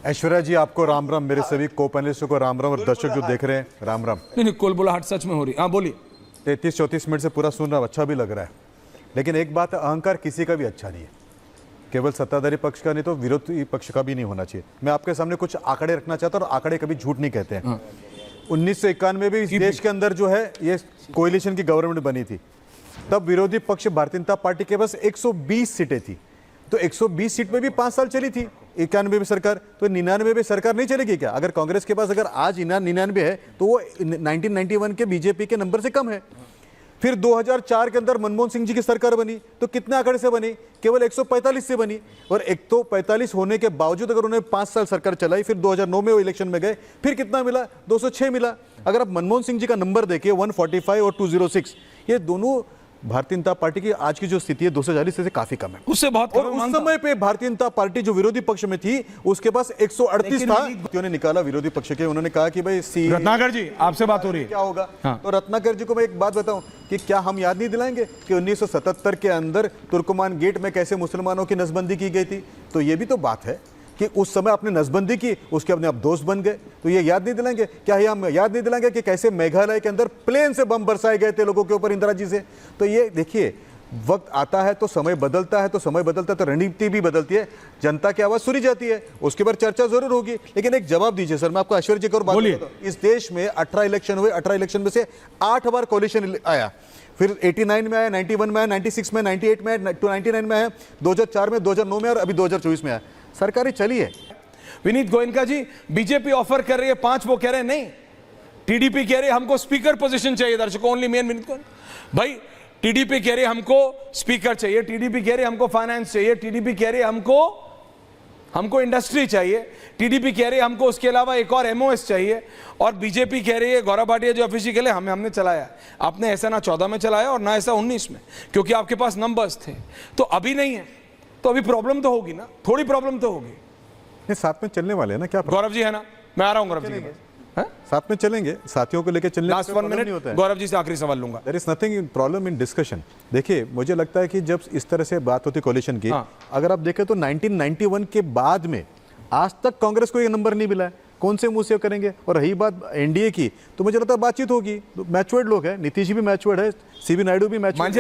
ऐश्वर्या जी आपको राम राम, मेरे सभी को पैनलिस्टों को राम राम और दर्शक जो देख रहे हैं राम राम। नहीं कोलबुलाहट सच में हो रही। हाँ बोलिए। 33-34 मिनट से पूरा सुन रहा, अच्छा भी लग रहा है, लेकिन एक बात, अहंकार किसी का भी अच्छा नहीं है, केवल सत्ताधारी पक्ष का नहीं तो विरोधी पक्ष का भी नहीं होना चाहिए। मैं आपके सामने कुछ आंकड़े रखना चाहता हूँ और आंकड़े कभी झूठ नहीं कहते हैं। 1991 में भी इस देश के अंदर जो है ये कोएलिशन की गवर्नमेंट बनी थी, तब विरोधी पक्ष भारतीय जनता पार्टी के पास 120 सीटें थी, तो 120 सीट में भी 5 साल चली थी। 91 में सरकार, तो 99 में सरकार नहीं चलेगी क्या? अगर कांग्रेस के पास अगर आज 99 है तो वो 1991 के बीजेपी के नंबर से कम है। फिर 2004 के अंदर मनमोहन सिंह जी की सरकार बनी तो कितने आंकड़े से बनी? केवल 145 से बनी, और 145 होने के बावजूद अगर उन्होंने 5 साल सरकार चलाई, फिर 2009 में वो इलेक्शन में गए, फिर कितना मिला? 206 मिला। अगर आप मनमोहन सिंह जी का नंबर देखिए 145 और 206, ये दोनों भारतीय जनता पार्टी की आज की जो स्थिति है 240 से काफी कम है। उससे बहुत और उस समय पे भारतीय जनता पार्टी जो विरोधी पक्ष में थी उसके पास 138 था। उन्होंने निकाला विरोधी पक्ष के, उन्होंने कहा कि भाई रत्नाकर जी आपसे बात हो रही है, क्या होगा? हाँ। तो रत्नाकर जी को मैं एक बात बताऊं कि क्या हम याद नहीं दिलाएंगे कि 1977 के अंदर तुर्कमान गेट में कैसे मुसलमानों की नसबंदी की गई थी? तो ये भी तो बात है कि उस समय आपने नसबंदी की, उसके अपने आप दोस्त बन गए, तो ये याद नहीं दिलाएंगे? क्या ये हम याद नहीं दिलाएंगे कि कैसे मेघालय के अंदर प्लेन से बम बरसाए गए थे लोगों के ऊपर इंदिरा जी से? तो ये देखिए, वक्त आता है तो समय बदलता है, तो समय बदलता है तो रणनीति भी बदलती है, जनता की आवाज सुनी जाती है, उसके बाद चर्चा जरूर होगी। लेकिन एक जवाब दीजिए सर, मैं आपको ऐश्वर्या जी को और बात बताता हूं। इस देश में 18 इलेक्शन हुए, 18 इलेक्शन में से 8 बार कोalition आया, फिर 89 में आया, 91 में आया, 96 में, 98 में, 99 में आया, 2004 में, 2009 में और अभी 2024 में आया। सरकारी चली है। विनीत गोयनका जी, बीजेपी ऑफर कर रही है 5, वो कह रहे हैं नहीं। टीडीपी कह रही है हमको स्पीकर पोजीशन चाहिए। दर्शकों ओनली मेन विनीत गोयनका भाई, टीडीपी कह रही है हमको स्पीकर चाहिए, टीडीपी कह रही है हमको फाइनेंस चाहिए, टीडीपी कह रही है हमको इंडस्ट्री चाहिए, टीडीपी कह रही है हमको उसके अलावा एक और एमओएस चाहिए, और बीजेपी कह रही है, गौरव भाटिया जो ऑफिशियल है, हमने चलाया। आपने ऐसा ना 14 में चलाया और ना ऐसा 19 में, क्योंकि आपके पास नंबर्स थे। तो अभी नहीं है, तो अभी प्रॉब्लम तो होगी ना, थोड़ी प्रॉब्लम तो होगी। ये साथ में चलने वाले हैं ना? क्या गौरव जी है ना, मैं आ रहा हूं गौरव जी के पास। साथ में चलेंगे, साथियों को लेकर चलने। लास्ट 1 मिनट गौरव जी से आखिरी सवाल लूंगा। There is nothing problem in discussion. देखिए, मुझे लगता है कि जब इस तरह से बात होती कोalition की, अगर आप देखें तो 1991 के बाद में आज तक कांग्रेस को ये नंबर नहीं मिला है। कौन से मुंह से करेंगे? और रही बात एनडीए की, तो मुझे लगता है बातचीत होगी, मैच्योर्ड लोग हैं, नीतीश जी भी मैच्योर्ड है, सीबी नायडू भी मैच्योर्ड है।